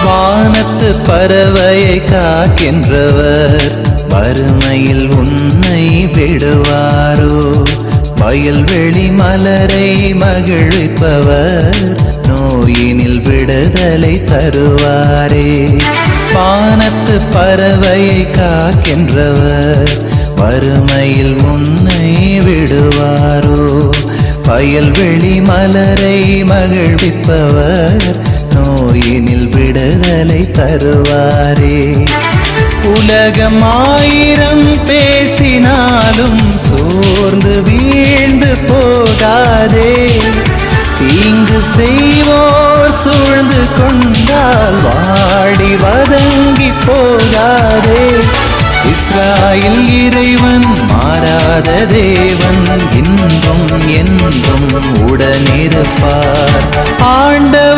வானத்து பறவையை காக்கின்றவர் வறுமையில் உன்னை விடுவாரோ? வயல்வெளி மலரை மகிழ்விப்பவர் நோயினில் விடுதலை தருவாரே. வானத்து பறவையை காக்கின்றவர் வறுமையில் உன்னை விடுவாரோ? வயல்வெளி மலரை மகிழ்விப்பவர் நோயினில் விடுதலை தருவாரே. உலகம் 1000 பேசினாலும் சோர்ந்து வீழ்ந்து போகாதே. தீங்கு செய்வோர் சூழ்ந்து கொண்டால் வாடி வதங்கி போகாதே. இஸ்ராயேல் இறைவன் மாறாத தேவன், இன்றும் என்றும் உடனிருப்பார். ஆண்டவர்